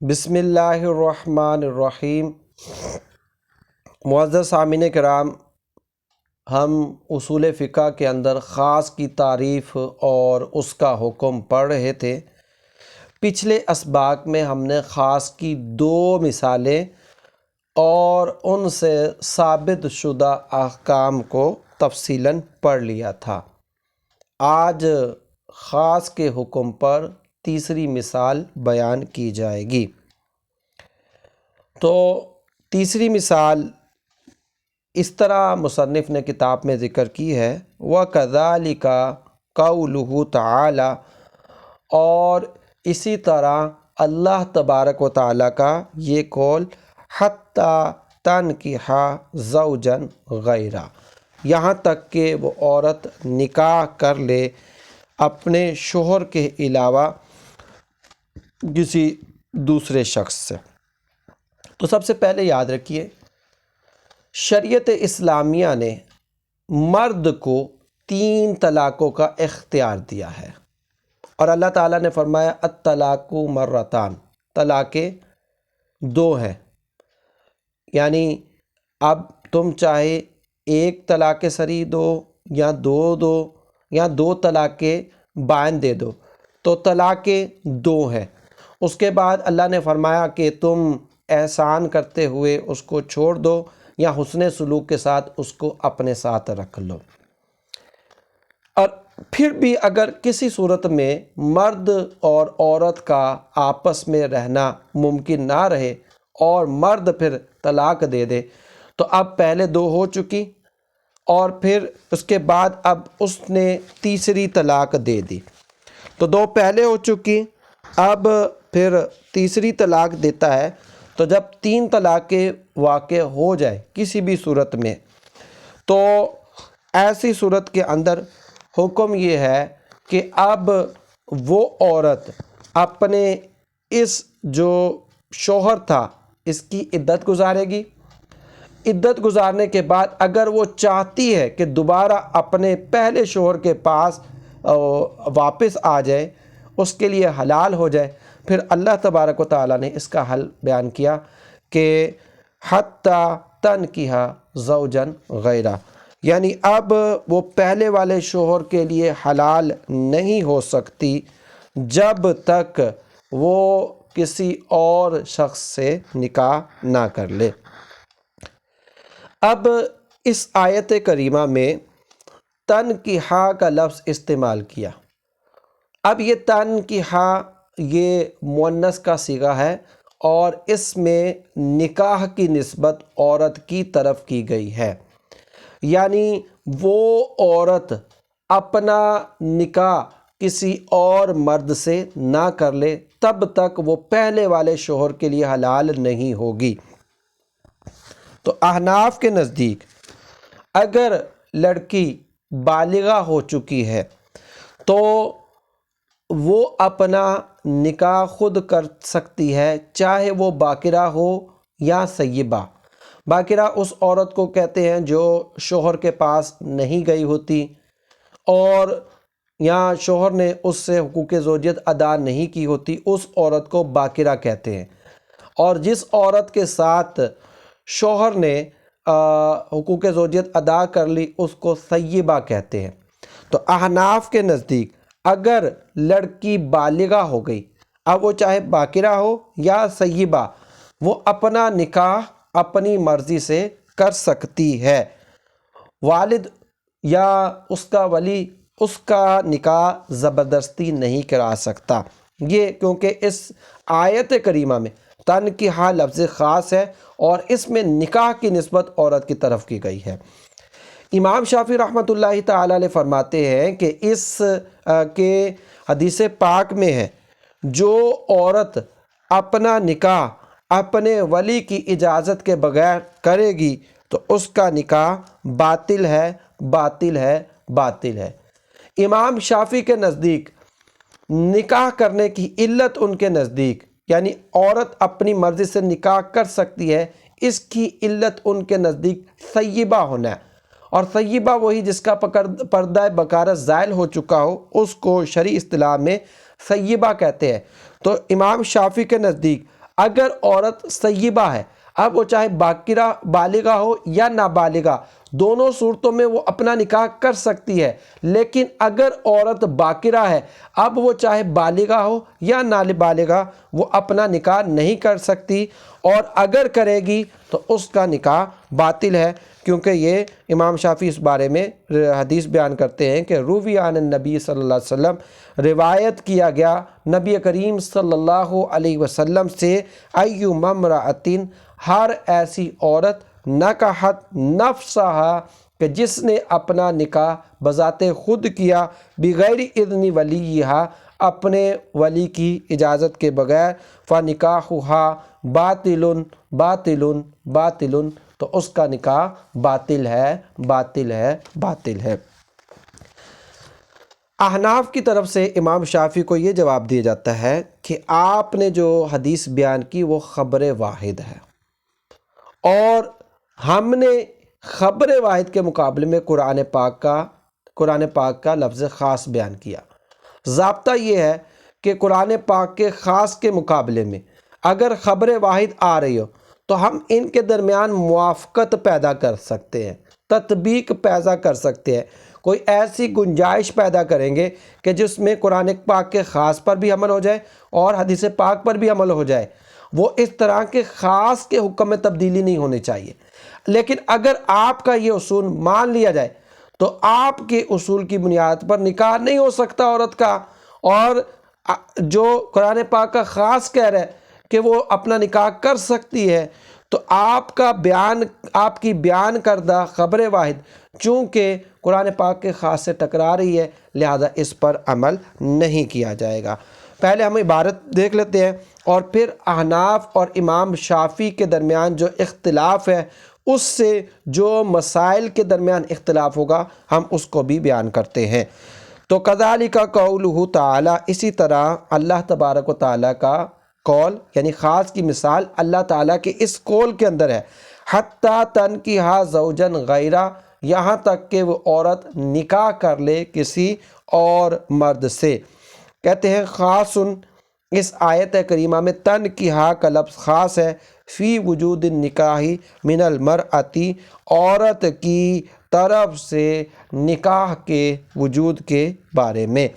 بسم اللہ الرحمن الرحیم۔ معزز سامعین کرام، ہم اصول فقہ کے اندر خاص کی تعریف اور اس کا حکم پڑھ رہے تھے۔ پچھلے اسباق میں ہم نے خاص کی 2 مثالیں اور ان سے ثابت شدہ احکام کو تفصیلاً پڑھ لیا تھا۔ آج خاص کے حکم پر تیسری مثال بیان کی جائے گی۔ تو تیسری مثال اس طرح مصنف نے کتاب میں ذکر کی ہے، وَكَذَلِكَ قَوْلُهُ تَعَالَى، اور اسی طرح اللہ تبارک و تعالیٰ کا یہ قول، حَتَّى تَنْكِحَ زَوْجًا غَيْرَهُ، یہاں تک کہ وہ عورت نکاح کر لے اپنے شوہر کے علاوہ کسی دوسرے شخص سے۔ تو سب سے پہلے یاد رکھیے، شریعت اسلامیہ نے مرد کو 3 طلاقوں کا اختیار دیا ہے، اور اللہ تعالیٰ نے فرمایا الطلاق مرتان، طلاقیں 2 ہیں، یعنی اب تم چاہے 1 طلاق صریح دو یا 2 دو یا 2 طلاقیں بائن دے دو، تو طلاقیں 2 ہیں۔ اس کے بعد اللہ نے فرمایا کہ تم احسان کرتے ہوئے اس کو چھوڑ دو یا حسن سلوک کے ساتھ اس کو اپنے ساتھ رکھ لو۔ اور پھر بھی اگر کسی صورت میں مرد اور عورت کا آپس میں رہنا ممکن نہ رہے اور مرد پھر طلاق دے دے، تو اب پہلے 2 ہو چکی اور پھر اس کے بعد اب اس نے تیسری طلاق دے دی، تو 2 پہلے ہو چکی، اب پھر تیسری طلاق دیتا ہے۔ تو جب 3 طلاقیں واقع ہو جائے کسی بھی صورت میں، تو ایسی صورت کے اندر حکم یہ ہے کہ اب وہ عورت اپنے اس جو شوہر تھا اس کی عدت گزارے گی۔ عدت گزارنے کے بعد اگر وہ چاہتی ہے کہ دوبارہ اپنے پہلے شوہر کے پاس واپس آ جائے، اس کے لیے حلال ہو جائے، پھر اللہ تبارک و تعالیٰ نے اس کا حل بیان کیا کہ حَتَّى تَنْكِحَ زَوْجًا غَيْرَهُ، یعنی اب وہ پہلے والے شوہر کے لیے حلال نہیں ہو سکتی جب تک وہ کسی اور شخص سے نکاح نہ کر لے۔ اب اس آیت کریمہ میں تنکیحہ کا لفظ استعمال کیا۔ اب یہ تنکیحہ یہ مؤنث کا صیغہ ہے اور اس میں نکاح کی نسبت عورت کی طرف کی گئی ہے، یعنی وہ عورت اپنا نکاح کسی اور مرد سے نہ کر لے تب تک وہ پہلے والے شوہر کے لیے حلال نہیں ہوگی۔ تو احناف کے نزدیک اگر لڑکی بالغہ ہو چکی ہے تو وہ اپنا نکاح خود کر سکتی ہے، چاہے وہ باکرہ ہو یا سیبہ۔ باکرہ اس عورت کو کہتے ہیں جو شوہر کے پاس نہیں گئی ہوتی اور یا شوہر نے اس سے حقوق زوجیت ادا نہیں کی ہوتی، اس عورت کو باکرہ کہتے ہیں۔ اور جس عورت کے ساتھ شوہر نے حقوق زوجیت ادا کر لی اس کو سیبہ کہتے ہیں۔ تو احناف کے نزدیک اگر لڑکی بالغہ ہو گئی، اب وہ چاہے باکرہ ہو یا سیبہ، وہ اپنا نکاح اپنی مرضی سے کر سکتی ہے، والد یا اس کا ولی اس کا نکاح زبردستی نہیں کرا سکتا۔ یہ کیونکہ اس آیت کریمہ میں تنکیحہ لفظ خاص ہے اور اس میں نکاح کی نسبت عورت کی طرف کی گئی ہے۔ امام شافعی رحمۃ اللہ تعالی علیہ فرماتے ہیں کہ اس کے حدیث پاک میں ہے، جو عورت اپنا نکاح اپنے ولی کی اجازت کے بغیر کرے گی تو اس کا نکاح باطل ہے، باطل ہے، باطل ہے۔ امام شافعی کے نزدیک نکاح کرنے کی علت ان کے نزدیک، یعنی عورت اپنی مرضی سے نکاح کر سکتی ہے، اس کی علت ان کے نزدیک سیبہ ہونا ہے، اور سیبہ وہی جس کا پردہ بکارت زائل ہو چکا ہو، اس کو شرعی اصطلاح میں سیبہ کہتے ہیں۔ تو امام شافعی کے نزدیک اگر عورت سیبہ ہے، اب وہ چاہے باکرہ بالغہ ہو یا نابالغہ، دونوں صورتوں میں وہ اپنا نکاح کر سکتی ہے، لیکن اگر عورت باکرہ ہے، اب وہ چاہے بالغہ ہو یا نابالغہ، وہ اپنا نکاح نہیں کر سکتی، اور اگر کرے گی تو اس کا نکاح باطل ہے، کیونکہ یہ امام شافعی اس بارے میں حدیث بیان کرتے ہیں کہ روی عن النبی صلی اللہ علیہ وسلم، روایت کیا گیا نبی کریم صلی اللہ علیہ وسلم سے، ایما امرأۃ، ہر ایسی عورت نکحت نفسہا، کہ جس نے اپنا نکاح بذات خود کیا، بغیر اذن ولیہا، اپنے ولی کی اجازت کے بغیر، فنکاحہا باطل باطل باطل، تو اس کا نکاح باطل ہے باطل ہے باطل ہے۔ احناف کی طرف سے امام شافعی کو یہ جواب دیا جاتا ہے کہ آپ نے جو حدیث بیان کی وہ خبر واحد ہے، اور ہم نے خبر واحد کے مقابلے میں قرآن پاک کا لفظ خاص بیان کیا۔ ضابطہ یہ ہے کہ قرآن پاک کے خاص کے مقابلے میں اگر خبر واحد آ رہی ہو تو ہم ان کے درمیان موافقت پیدا کر سکتے ہیں، تطبیق پیدا کر سکتے ہیں، کوئی ایسی گنجائش پیدا کریں گے کہ جس میں قرآن پاک کے خاص پر بھی عمل ہو جائے اور حدیث پاک پر بھی عمل ہو جائے۔ وہ اس طرح کے خاص کے حکم میں تبدیلی نہیں ہونی چاہیے، لیکن اگر آپ کا یہ اصول مان لیا جائے تو آپ کے اصول کی بنیاد پر نکاح نہیں ہو سکتا عورت کا، اور جو قرآن پاک کا خاص کہہ رہا ہے کہ وہ اپنا نکاح کر سکتی ہے، تو آپ کی بیان کردہ خبر واحد چونکہ قرآن پاک کے خاص سے ٹکرا رہی ہے، لہذا اس پر عمل نہیں کیا جائے گا۔ پہلے ہم عبارت دیکھ لیتے ہیں اور پھر احناف اور امام شافعی کے درمیان جو اختلاف ہے اس سے جو مسائل کے درمیان اختلاف ہوگا ہم اس کو بھی بیان کرتے ہیں۔ تو کذالک قولہ تعالی، اسی طرح اللہ تبارک و تعالیٰ کا قول یعنی خاص کی مثال اللہ تعالیٰ کے اس قول کے اندر ہے، حتی تنکحا زوجا غیرہ، یہاں تک کہ وہ عورت نکاح کر لے کسی اور مرد سے۔ کہتے ہیں خاص، اس آیت کریمہ میں تنکحا کا لفظ خاص ہے، فی وجود النکاح من المرأتی، عورت کی طرف سے نکاح کے وجود کے بارے میں،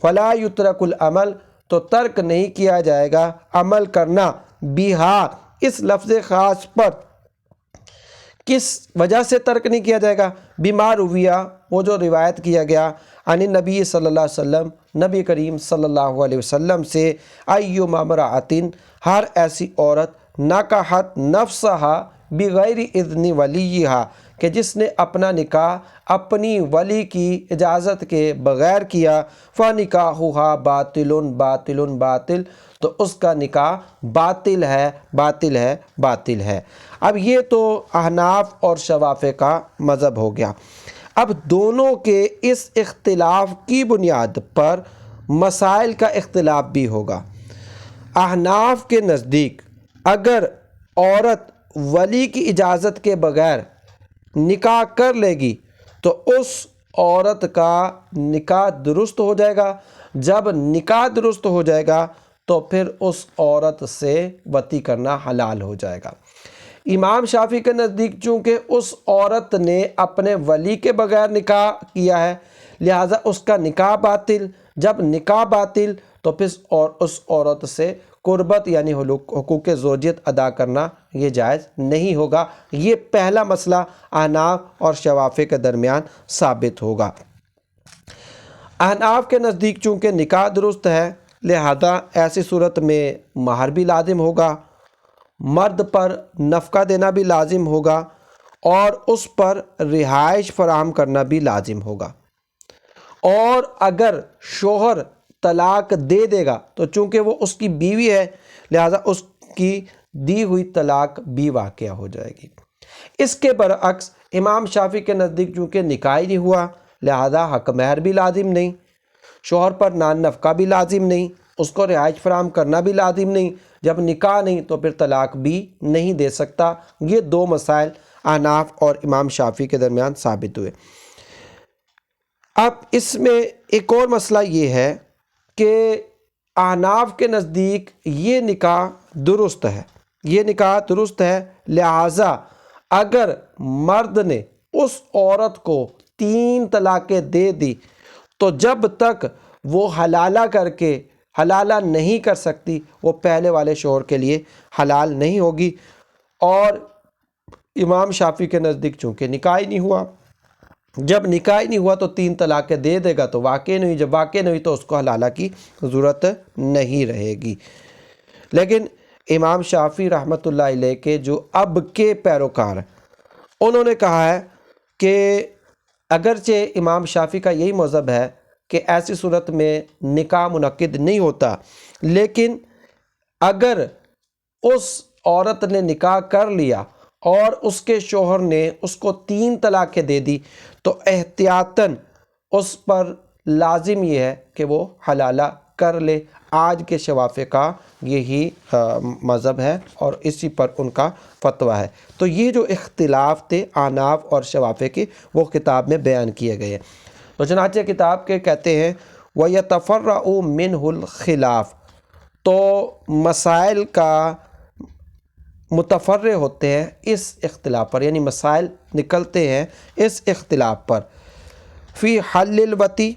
فلا یترک العمل، تو ترک نہیں کیا جائے گا عمل کرنا، بہا، اس لفظ خاص پر، کس وجہ سے ترک نہیں کیا جائے گا؟ بما رویہ، وہ جو روایت کیا گیا، عن نبی صلی اللہ علیہ وسلم، نبی کریم صلی اللہ علیہ وسلم سے، ایما امرأۃ، ہر ایسی عورت نکحت نفسہا بغیر اذن ولیہا، کہ جس نے اپنا نکاح اپنی ولی کی اجازت کے بغیر کیا، فنکاحہا باطل باطل باطل، تو اس کا نکاح باطل ہے باطل ہے باطل ہے۔ اب یہ تو احناف اور شوافع کا مذہب ہو گیا۔ اب دونوں کے اس اختلاف کی بنیاد پر مسائل کا اختلاف بھی ہوگا۔ احناف کے نزدیک اگر عورت ولی کی اجازت کے بغیر نکاح کر لے گی تو اس عورت کا نکاح درست ہو جائے گا، جب نکاح درست ہو جائے گا تو پھر اس عورت سے وطی کرنا حلال ہو جائے گا۔ امام شافعی کے نزدیک چونکہ اس عورت نے اپنے ولی کے بغیر نکاح کیا ہے، لہٰذا اس کا نکاح باطل، جب نکاح باطل تو پھر اس عورت سے قربت یعنی حقوق زوجیت ادا کرنا یہ جائز نہیں ہوگا۔ یہ پہلا مسئلہ احناف اور شوافع کے درمیان ثابت ہوگا۔ احناف کے نزدیک چونکہ نکاح درست ہے، لہذا ایسی صورت میں مہر بھی لازم ہوگا، مرد پر نفقہ دینا بھی لازم ہوگا، اور اس پر رہائش فراہم کرنا بھی لازم ہوگا۔ اور اگر شوہر طلاق دے دے گا تو چونکہ وہ اس کی بیوی ہے، لہذا اس کی دی ہوئی طلاق بھی واقع ہو جائے گی۔ اس کے برعکس امام شافعی کے نزدیک چونکہ نکاح ہی نہیں ہوا، لہذا حق مہر بھی لازم نہیں، شوہر پر نان نفقہ بھی لازم نہیں، اس کو رہائش فراہم کرنا بھی لازم نہیں، جب نکاح نہیں تو پھر طلاق بھی نہیں دے سکتا۔ یہ دو مسائل احناف اور امام شافعی کے درمیان ثابت ہوئے۔ اب اس میں ایک اور مسئلہ یہ ہے کہ احناف کے نزدیک یہ نکاح درست ہے، یہ نکاح درست ہے، لہٰذا اگر مرد نے اس عورت کو 3 طلاقیں دے دی تو جب تک وہ حلالہ کر کے حلالہ نہیں کر سکتی وہ پہلے والے شوہر کے لیے حلال نہیں ہوگی۔ اور امام شافعی کے نزدیک چونکہ نکاح ہی نہیں ہوا، جب نکاح ہی نہیں ہوا تو 3 طلاقیں دے دے گا تو واقع نہیں، جب واقع نہیں تو اس کو حلالہ کی ضرورت نہیں رہے گی۔ لیکن امام شافعی رحمۃ اللہ علیہ کے جو اب کے پیروکار ہیں انہوں نے کہا ہے کہ اگرچہ امام شافعی کا یہی مذہب ہے کہ ایسی صورت میں نکاح منعقد نہیں ہوتا، لیکن اگر اس عورت نے نکاح کر لیا اور اس کے شوہر نے اس کو 3 طلاقیں دے دی تو احتیاطاً اس پر لازم یہ ہے کہ وہ حلالہ کر لے۔ آج کے شوافع کا یہی مذہب ہے اور اسی پر ان کا فتویٰ ہے۔ تو یہ جو اختلاف تھے احناف اور شوافع کے وہ کتاب میں بیان کیے گئے ہیں۔ تو چنانچہ کتاب کے کہتے ہیں وَيَتَفَرَّعُ مِنْهُ الْخِلَافُ، تو مسائل کا متفرع ہوتے ہیں اس اختلاف پر، یعنی مسائل نکلتے ہیں اس اختلاف پر۔ فی حل الوتی،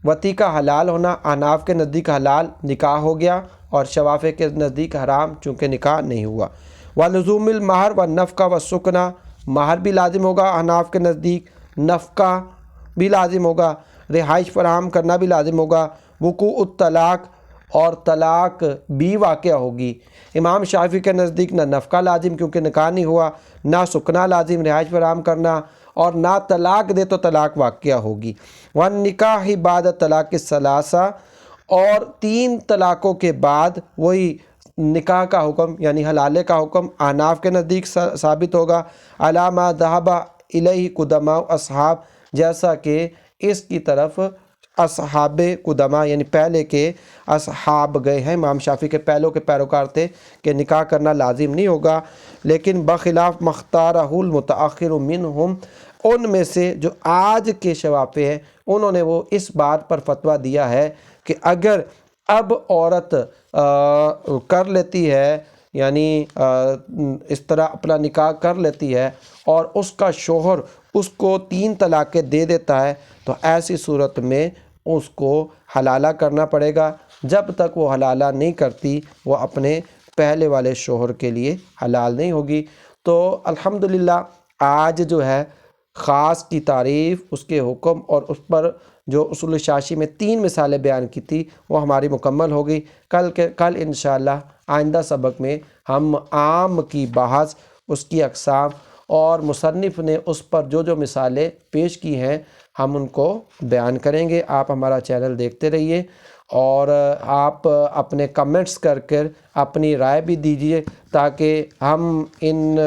وتی کا حلال ہونا، احناف کے نزدیک حلال نکاح ہو گیا اور شوافع کے نزدیک حرام چونکہ نکاح نہیں ہوا۔ ولزوم المہر والنفقہ والسکنہ، مہر بھی لازم ہوگا احناف کے نزدیک، نفقہ بھی لازم ہوگا، رہائش فراہم کرنا بھی لازم ہوگا، وقوع الطلاق، اور طلاق بھی واقع ہوگی۔ امام شافعی کے نزدیک نہ نفقہ لازم کیونکہ نکاح نہیں ہوا، نہ سکنا لازم رہائش فراہم کرنا، اور نہ طلاق دے تو طلاق واقع ہوگی۔ والنکاح بعد طلاق الثلاثہ، اور 3 طلاقوں کے بعد وہی نکاح کا حکم یعنی حلالے کا حکم احناف کے نزدیک ثابت ہوگا، علی ما ذهب الیہ قدماء اصحاب، جیسا کہ اس کی طرف اصحاب قدماء یعنی پہلے کے اصحاب گئے ہیں۔ امام شافعی کے پہلوں کے پیروکار تھے کہ نکاح کرنا لازم نہیں ہوگا، لیکن بخلاف مختارہ المتاخر منہم، ان میں سے جو آج کے شوافع ہیں انہوں نے وہ اس بات پر فتویٰ دیا ہے کہ اگر اب عورت کر لیتی ہے یعنی اس طرح اپنا نکاح کر لیتی ہے اور اس کا شوہر اس کو 3 طلاقیں دے دیتا ہے تو ایسی صورت میں اس کو حلالہ کرنا پڑے گا، جب تک وہ حلالہ نہیں کرتی وہ اپنے پہلے والے شوہر کے لیے حلال نہیں ہوگی۔ تو الحمدللہ آج جو ہے خاص کی تعریف، اس کے حکم اور اس پر جو اصول شاشی میں 3 مثالیں بیان کی تھی وہ ہماری مکمل ہوگی۔ کل انشاءاللہ آئندہ سبق میں ہم عام کی بحث، اس کی اقسام اور مصنف نے اس پر جو جو مثالیں پیش کی ہیں ہم ان کو بیان کریں گے۔ آپ ہمارا چینل دیکھتے رہیے اور آپ اپنے کمنٹس کر اپنی رائے بھی دیجیے تاکہ ہم ان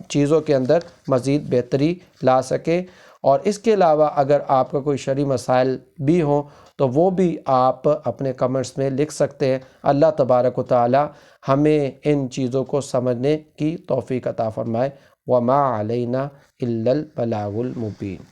چیزوں کے اندر مزید بہتری لا سکیں، اور اس کے علاوہ اگر آپ کا کوئی شرعی مسائل بھی ہوں تو وہ بھی آپ اپنے کمنٹس میں لکھ سکتے ہیں۔ اللہ تبارک و تعالی ہمیں ان چیزوں کو سمجھنے کی توفیق عطا فرمائے۔ وما علینا الا البلاغ المبین۔